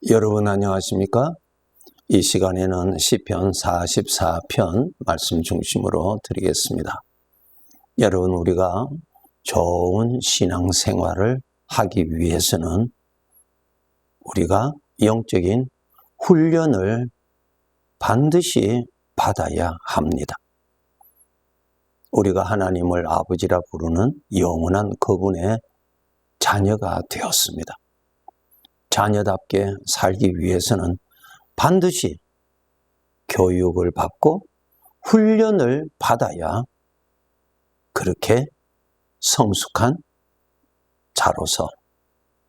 여러분 안녕하십니까? 이 시간에는 시편 44편 말씀 중심으로 드리겠습니다. 여러분, 우리가 좋은 신앙생활을 하기 위해서는 우리가 영적인 훈련을 반드시 받아야 합니다. 우리가 하나님을 아버지라 부르는 영원한 그분의 자녀가 되었습니다. 자녀답게 살기 위해서는 반드시 교육을 받고 훈련을 받아야 그렇게 성숙한 자로서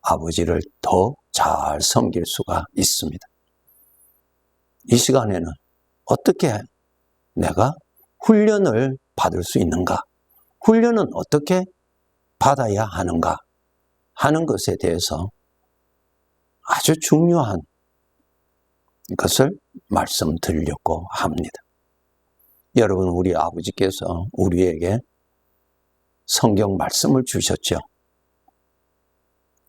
아버지를 더 잘 섬길 수가 있습니다. 이 시간에는 어떻게 내가 훈련을 받을 수 있는가? 훈련은 어떻게 받아야 하는가? 하는 것에 대해서 아주 중요한 것을 말씀드리려고 합니다. 여러분, 우리 아버지께서 우리에게 성경 말씀을 주셨죠.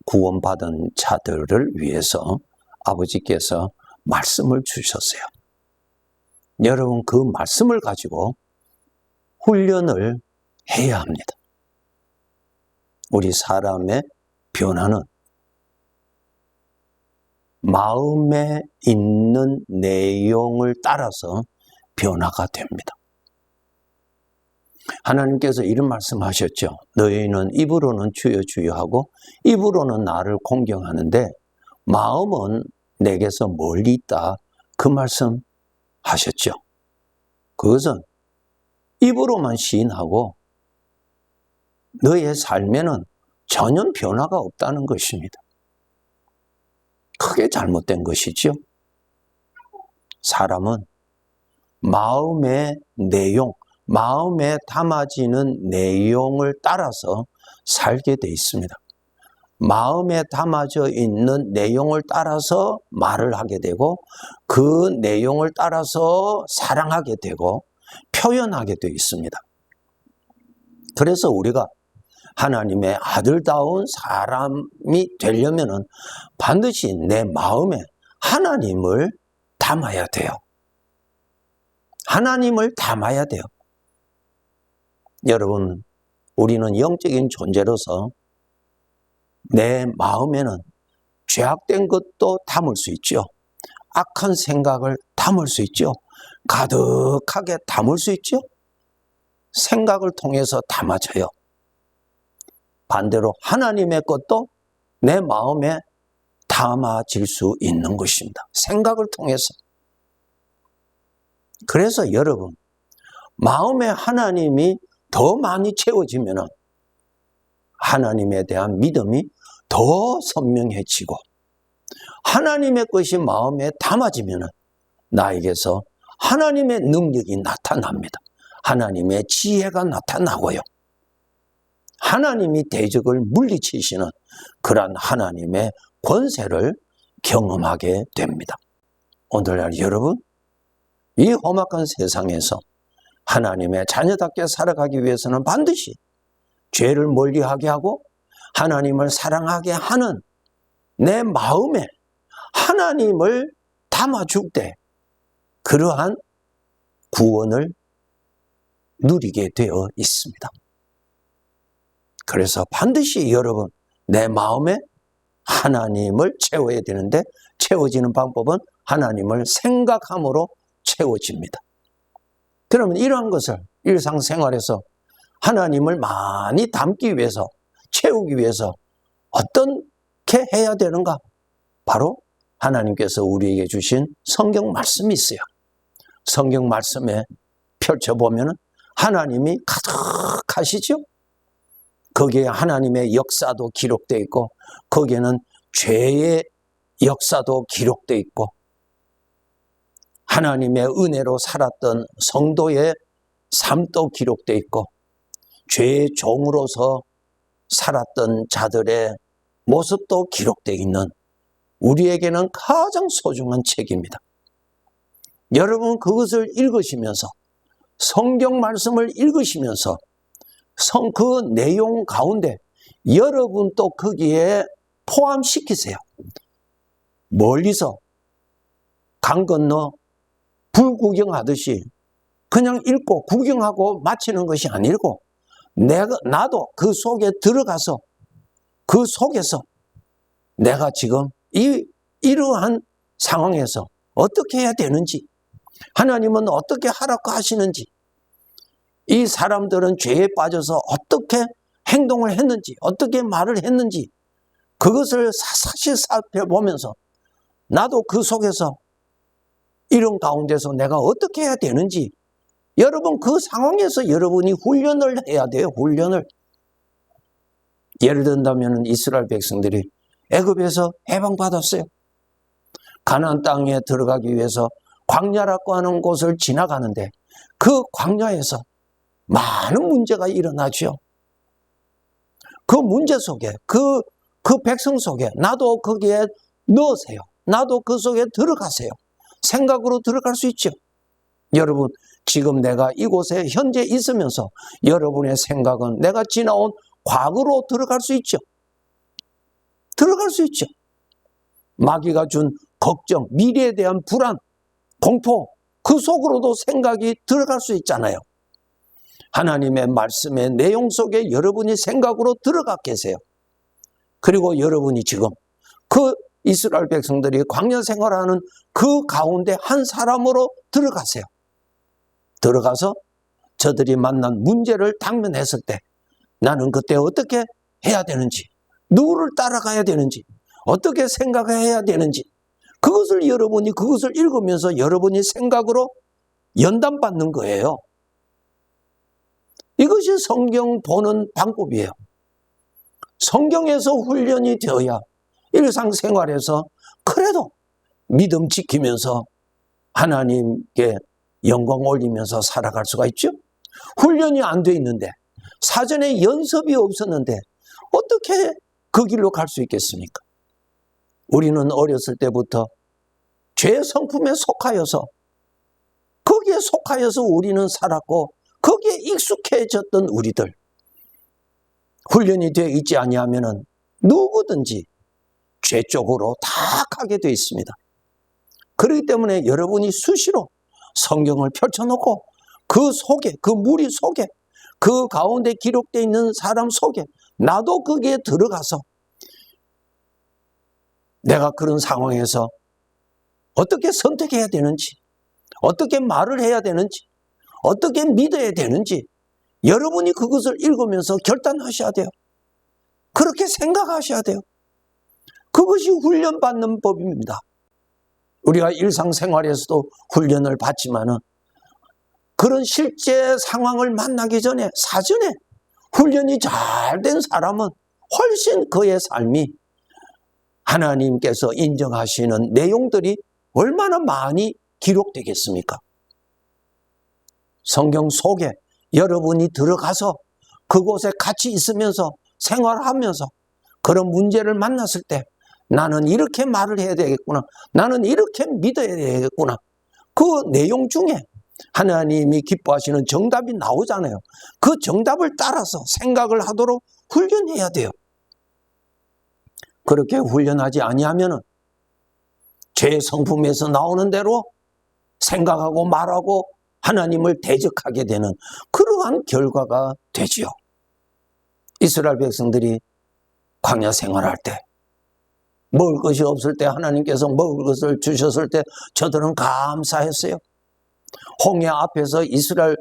구원받은 자들을 위해서 아버지께서 말씀을 주셨어요. 여러분, 그 말씀을 가지고 훈련을 해야 합니다. 우리 사람의 변화는 마음에 있는 내용을 따라서 변화가 됩니다. 하나님께서 이런 말씀하셨죠. 너희는 입으로는 주여 주여 하고 입으로는 나를 공경하는데 마음은 내게서 멀리 있다. 그 말씀 하셨죠. 그것은 입으로만 시인하고 너희의 삶에는 전혀 변화가 없다는 것입니다. 크게 잘못된 것이죠. 사람은 마음의 내용, 마음에 담아지는 내용을 따라서 살게 돼 있습니다. 마음에 담아져 있는 내용을 따라서 말을 하게 되고 그 내용을 따라서 사랑하게 되고 표현하게 돼 있습니다. 그래서 우리가 하나님의 아들다운 사람이 되려면 반드시 내 마음에 하나님을 담아야 돼요. 하나님을 담아야 돼요. 여러분, 우리는 영적인 존재로서 내 마음에는 죄악된 것도 담을 수 있죠. 악한 생각을 담을 수 있죠. 가득하게 담을 수 있죠. 생각을 통해서 담아져요. 반대로 하나님의 것도 내 마음에 담아질 수 있는 것입니다. 생각을 통해서. 그래서 여러분, 마음에 하나님이 더 많이 채워지면 하나님에 대한 믿음이 더 선명해지고 하나님의 것이 마음에 담아지면 나에게서 하나님의 능력이 나타납니다. 하나님의 지혜가 나타나고요. 하나님이 대적을 물리치시는 그러한 하나님의 권세를 경험하게 됩니다. 오늘날 여러분, 이 험악한 세상에서 하나님의 자녀답게 살아가기 위해서는 반드시 죄를 멀리하게 하고 하나님을 사랑하게 하는 내 마음에 하나님을 담아줄 때 그러한 구원을 누리게 되어 있습니다. 그래서 반드시 여러분, 내 마음에 하나님을 채워야 되는데 채워지는 방법은 하나님을 생각함으로 채워집니다. 그러면 이러한 것을 일상생활에서 하나님을 많이 담기 위해서, 채우기 위해서 어떻게 해야 되는가? 바로 하나님께서 우리에게 주신 성경 말씀이 있어요. 성경 말씀에 펼쳐보면 하나님이 가득하시죠? 거기에 하나님의 역사도 기록되어 있고 거기에는 죄의 역사도 기록되어 있고 하나님의 은혜로 살았던 성도의 삶도 기록되어 있고 죄의 종으로서 살았던 자들의 모습도 기록되어 있는 우리에게는 가장 소중한 책입니다. 여러분 그것을 읽으시면서 성경 말씀을 읽으시면서 그 내용 가운데 여러분 또 거기에 포함시키세요. 멀리서 강 건너 불 구경하듯이 그냥 읽고 구경하고 마치는 것이 아니고 나도 그 속에 들어가서 그 속에서 내가 지금 이러한 상황에서 어떻게 해야 되는지, 하나님은 어떻게 하라고 하시는지, 이 사람들은 죄에 빠져서 어떻게 행동을 했는지, 어떻게 말을 했는지 그것을 사사시 살펴보면서 나도 그 속에서 이런 가운데서 내가 어떻게 해야 되는지, 여러분 그 상황에서 여러분이 훈련을 해야 돼요. 훈련을. 예를 든다면 이스라엘 백성들이 애굽에서 해방받았어요. 가나안 땅에 들어가기 위해서 광야라고 하는 곳을 지나가는데 그 광야에서 많은 문제가 일어나죠. 그 문제 속에 그 백성 속에 나도 거기에 넣으세요. 나도 그 속에 들어가세요. 생각으로 들어갈 수 있죠. 여러분 지금 내가 이곳에 현재 있으면서 여러분의 생각은 내가 지나온 과거로 들어갈 수 있죠. 들어갈 수 있죠. 마귀가 준 걱정, 미래에 대한 불안, 공포, 그 속으로도 생각이 들어갈 수 있잖아요. 하나님의 말씀의 내용 속에 여러분이 생각으로 들어가 계세요. 그리고 여러분이 지금 그 이스라엘 백성들이 광야 생활하는 그 가운데 한 사람으로 들어가세요. 들어가서 저들이 만난 문제를 당면했을 때 나는 그때 어떻게 해야 되는지, 누구를 따라가야 되는지, 어떻게 생각해야 되는지, 그것을 여러분이 그것을 읽으면서 여러분이 생각으로 연단받는 거예요. 이것이 성경 보는 방법이에요. 성경에서 훈련이 되어야 일상생활에서 그래도 믿음 지키면서 하나님께 영광 올리면서 살아갈 수가 있죠. 훈련이 안 돼 있는데, 사전에 연습이 없었는데 어떻게 그 길로 갈 수 있겠습니까? 우리는 어렸을 때부터 죄의 성품에 속하여서 거기에 속하여서 우리는 살았고 거기에 익숙해졌던 우리들, 훈련이 되어 있지 아니하면은 누구든지 죄 쪽으로 다 가게 되어 있습니다. 그렇기 때문에 여러분이 수시로 성경을 펼쳐놓고 그 속에, 그 무리 속에, 그 가운데 기록되어 있는 사람 속에 나도 거기에 들어가서 내가 그런 상황에서 어떻게 선택해야 되는지, 어떻게 말을 해야 되는지, 어떻게 믿어야 되는지 여러분이 그것을 읽으면서 결단하셔야 돼요. 그렇게 생각하셔야 돼요. 그것이 훈련받는 법입니다. 우리가 일상생활에서도 훈련을 받지만은 그런 실제 상황을 만나기 전에 사전에 훈련이 잘 된 사람은 훨씬 그의 삶이 하나님께서 인정하시는 내용들이 얼마나 많이 기록되겠습니까? 성경 속에 여러분이 들어가서 그곳에 같이 있으면서 생활하면서 그런 문제를 만났을 때 나는 이렇게 말을 해야 되겠구나, 나는 이렇게 믿어야 되겠구나, 그 내용 중에 하나님이 기뻐하시는 정답이 나오잖아요. 그 정답을 따라서 생각을 하도록 훈련해야 돼요. 그렇게 훈련하지 아니하면은 죄의 성품에서 나오는 대로 생각하고 말하고 하나님을 대적하게 되는 그러한 결과가 되지요. 이스라엘 백성들이 광야 생활할 때 먹을 것이 없을 때 하나님께서 먹을 것을 주셨을 때 저들은 감사했어요. 홍해 앞에서 이스라엘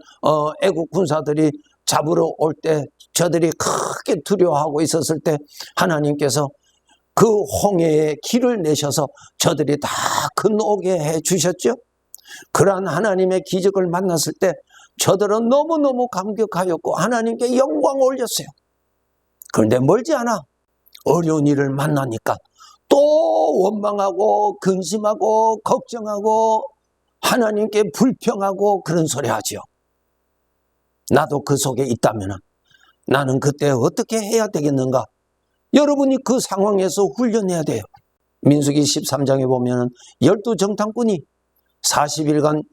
애국 군사들이 잡으러 올 때 저들이 크게 두려워하고 있었을 때 하나님께서 그 홍해에 길을 내셔서 저들이 다 건너오게 해 주셨죠. 그러한 하나님의 기적을 만났을 때 저들은 너무너무 감격하였고 하나님께 영광을 올렸어요. 그런데 멀지 않아 어려운 일을 만나니까 또 원망하고 근심하고 걱정하고 하나님께 불평하고 그런 소리 하죠. 나도 그 속에 있다면 나는 그때 어떻게 해야 되겠는가? 여러분이 그 상황에서 훈련해야 돼요. 민수기 13장에 보면 12 정탐꾼이 40일간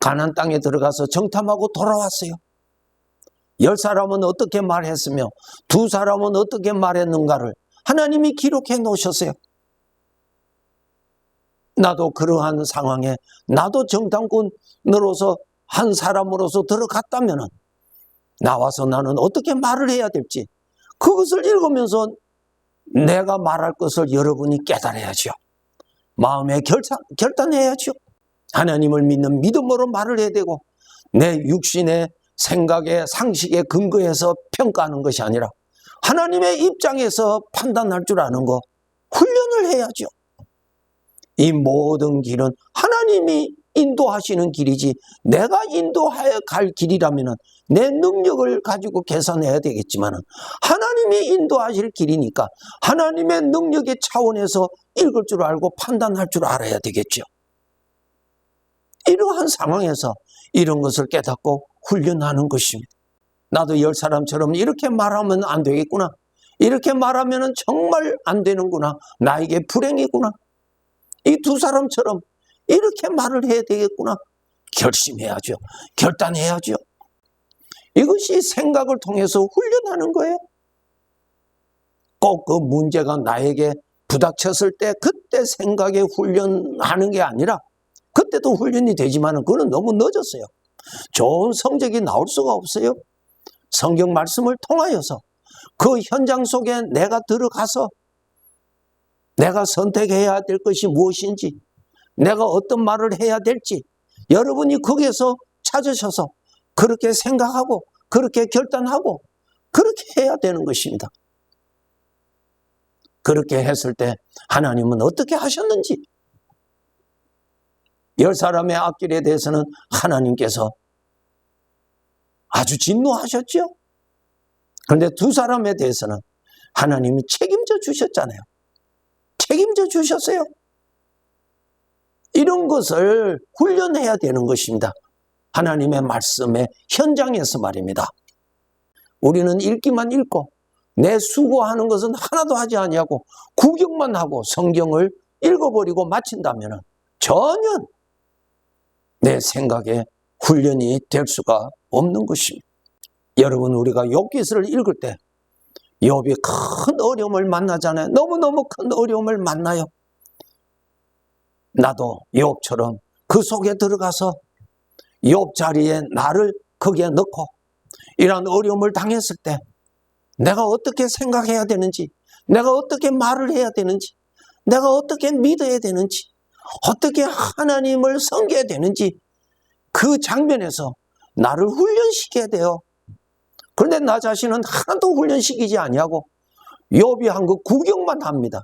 가나안 땅에 들어가서 정탐하고 돌아왔어요. 10사람은 어떻게 말했으며 2사람은 어떻게 말했는가를 하나님이 기록해 놓으셨어요. 나도 그러한 상황에 나도 정탐꾼으로서 한 사람으로서 들어갔다면 나와서 나는 어떻게 말을 해야 될지 그것을 읽으면서 내가 말할 것을 여러분이 깨달아야죠. 마음에 결단해야죠. 하나님을 믿는 믿음으로 말을 해야 되고 내 육신의 생각의 상식에 근거해서 평가하는 것이 아니라 하나님의 입장에서 판단할 줄 아는 거 훈련을 해야죠. 이 모든 길은 하나님이 인도하시는 길이지 내가 인도하여 갈 길이라면 내 능력을 가지고 계산해야 되겠지만 하나님이 인도하실 길이니까 하나님의 능력의 차원에서 읽을 줄 알고 판단할 줄 알아야 되겠죠. 이러한 상황에서 이런 것을 깨닫고 훈련하는 것입니다. 나도 10사람처럼 이렇게 말하면 안 되겠구나. 이렇게 말하면 정말 안 되는구나. 나에게 불행이구나. 이 2사람처럼 이렇게 말을 해야 되겠구나. 결심해야죠. 결단해야죠. 이것이 생각을 통해서 훈련하는 거예요. 꼭 그 문제가 나에게 부닥쳤을 때 그때 생각에 훈련하는 게 아니라 그때도 훈련이 되지만 그건 너무 늦었어요. 좋은 성적이 나올 수가 없어요. 성경 말씀을 통하여서 그 현장 속에 내가 들어가서 내가 선택해야 될 것이 무엇인지 내가 어떤 말을 해야 될지 여러분이 거기에서 찾으셔서 그렇게 생각하고 그렇게 결단하고 그렇게 해야 되는 것입니다. 그렇게 했을 때 하나님은 어떻게 하셨는지 10사람의 앞길에 대해서는 하나님께서 아주 진노하셨죠. 그런데 2사람에 대해서는 하나님이 책임져 주셨잖아요. 책임져 주셨어요. 이런 것을 훈련해야 되는 것입니다. 하나님의 말씀의 현장에서 말입니다. 우리는 읽기만 읽고 내 수고하는 것은 하나도 하지 아니하고 구경만 하고 성경을 읽어버리고 마친다면 전혀 내 생각에 훈련이 될 수가 없는 것입니다. 여러분 우리가 욥기서를 읽을 때 욥이 큰 어려움을 만나잖아요. 너무너무 큰 어려움을 만나요. 나도 욥처럼 그 속에 들어가서 욥 자리에 나를 거기에 넣고 이런 어려움을 당했을 때 내가 어떻게 생각해야 되는지 내가 어떻게 말을 해야 되는지 내가 어떻게 믿어야 되는지 어떻게 하나님을 섬겨야 되는지 그 장면에서 나를 훈련시켜야 돼요. 그런데 나 자신은 하나도 훈련시키지 아니하고 욥이 한 거 구경만 합니다.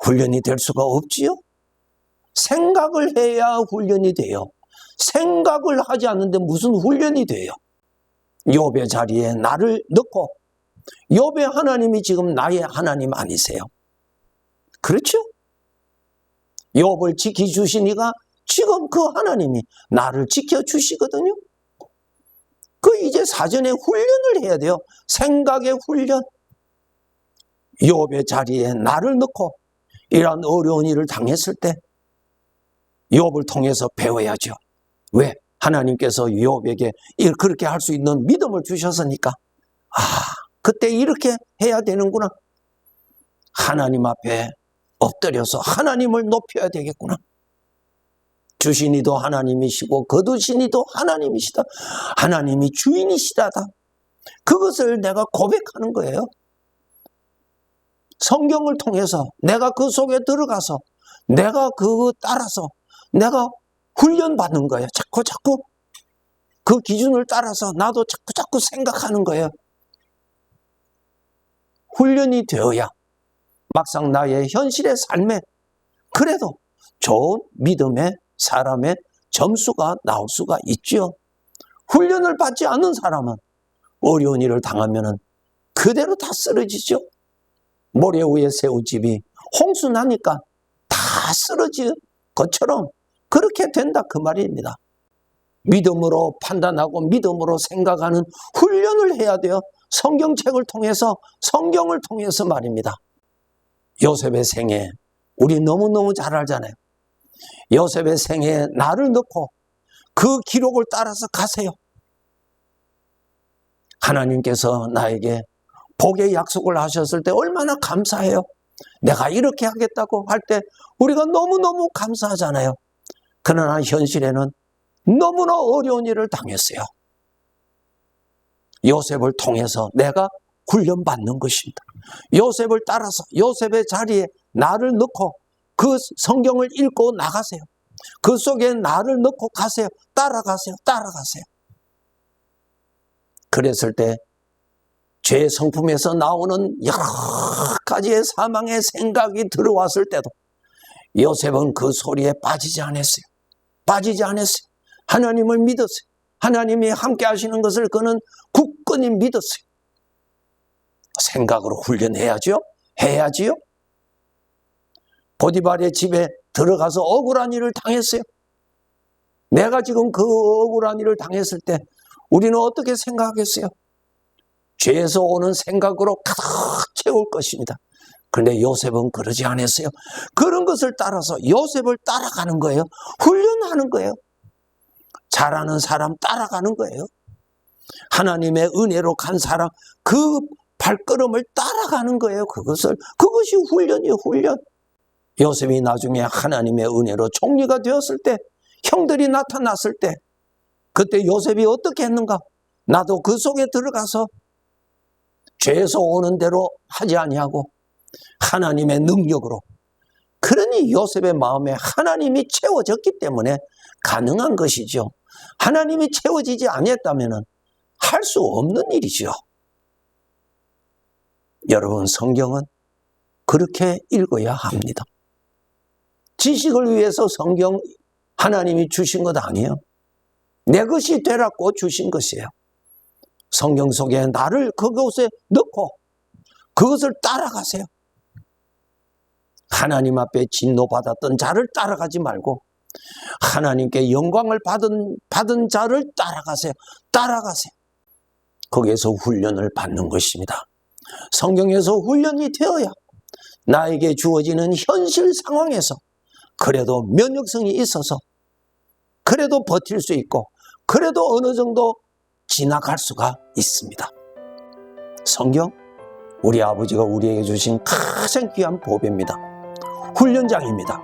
훈련이 될 수가 없지요. 생각을 해야 훈련이 돼요. 생각을 하지 않는데 무슨 훈련이 돼요. 욥의 자리에 나를 넣고 욥의 하나님이 지금 나의 하나님 아니세요? 그렇죠? 욥을 지켜주신 이가 지금 그 하나님이 나를 지켜주시거든요. 그 이제 사전에 훈련을 해야 돼요. 생각의 훈련. 욥의 자리에 나를 넣고 이런 어려운 일을 당했을 때 욥을 통해서 배워야죠. 왜? 하나님께서 욥에게 그렇게 할 수 있는 믿음을 주셨으니까 그때 이렇게 해야 되는구나. 하나님 앞에 엎드려서 하나님을 높여야 되겠구나. 주신 이도 하나님이시고 거두신 이도 하나님이시다. 하나님이 주인이시다다. 그것을 내가 고백하는 거예요. 성경을 통해서 내가 그 속에 들어가서 내가 그거 따라서 내가 훈련받는 거예요. 자꾸 그 기준을 따라서 나도 자꾸 생각하는 거예요. 훈련이 되어야 막상 나의 현실의 삶에 그래도 좋은 믿음의 사람의 점수가 나올 수가 있죠. 훈련을 받지 않는 사람은 어려운 일을 당하면 그대로 다 쓰러지죠. 모래 위에 세운 집이 홍수 나니까 다 쓰러진 것처럼 그렇게 된다 그 말입니다. 믿음으로 판단하고 믿음으로 생각하는 훈련을 해야 돼요. 성경책을 통해서 성경을 통해서 말입니다. 요셉의 생애 우리 너무너무 잘 알잖아요. 요셉의 생애에 나를 넣고 그 기록을 따라서 가세요. 하나님께서 나에게 복의 약속을 하셨을 때 얼마나 감사해요. 내가 이렇게 하겠다고 할 때 우리가 너무너무 감사하잖아요. 그러나 현실에는 너무나 어려운 일을 당했어요. 요셉을 통해서 내가 훈련받는 것입니다. 요셉을 따라서 요셉의 자리에 나를 넣고 그 성경을 읽고 나가세요. 그 속에 나를 넣고 가세요. 따라가세요. 따라가세요. 그랬을 때 죄의 성품에서 나오는 여러 가지의 사망의 생각이 들어왔을 때도 요셉은 그 소리에 빠지지 않았어요. 빠지지 않았어요. 하나님을 믿었어요. 하나님이 함께 하시는 것을 그는 굳건히 믿었어요. 생각으로 훈련해야죠. 해야지요. 보디발의 집에 들어가서 억울한 일을 당했어요. 내가 지금 그 억울한 일을 당했을 때 우리는 어떻게 생각하겠어요? 죄에서 오는 생각으로 가득 채울 것입니다. 그런데 요셉은 그러지 않았어요. 그런 것을 따라서 요셉을 따라가는 거예요. 훈련하는 거예요. 잘하는 사람 따라가는 거예요. 하나님의 은혜로 간 사람 그 발걸음을 따라가는 거예요. 그것이 훈련이에요. 훈련. 요셉이 나중에 하나님의 은혜로 총리가 되었을 때, 형들이 나타났을 때 그때 요셉이 어떻게 했는가? 나도 그 속에 들어가서 죄에서 오는 대로 하지 아니하고 하나님의 능력으로. 그러니 요셉의 마음에 하나님이 채워졌기 때문에 가능한 것이죠. 하나님이 채워지지 아니했다면 할 수 없는 일이죠. 여러분, 성경은 그렇게 읽어야 합니다. 지식을 위해서 성경 하나님이 주신 것 아니에요. 내 것이 되라고 주신 것이에요. 성경 속에 나를 그곳에 넣고 그것을 따라가세요. 하나님 앞에 진노받았던 자를 따라가지 말고 하나님께 영광을 받은 자를 따라가세요. 따라가세요. 거기에서 훈련을 받는 것입니다. 성경에서 훈련이 되어야 나에게 주어지는 현실 상황에서 그래도 면역성이 있어서 그래도 버틸 수 있고 그래도 어느 정도 지나갈 수가 있습니다. 성경, 우리 아버지가 우리에게 주신 가장 귀한 보배입니다. 훈련장입니다.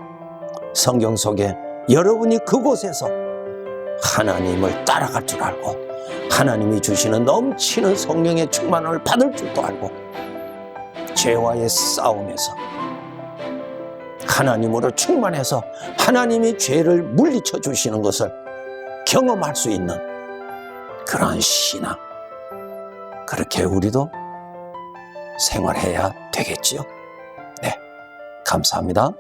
성경 속에 여러분이 그곳에서 하나님을 따라갈 줄 알고 하나님이 주시는 넘치는 성령의 충만을 받을 줄도 알고 죄와의 싸움에서 하나님으로 충만해서 하나님이 죄를 물리쳐 주시는 것을 경험할 수 있는 그러한 신앙, 그렇게 우리도 생활해야 되겠지요. 네, 감사합니다.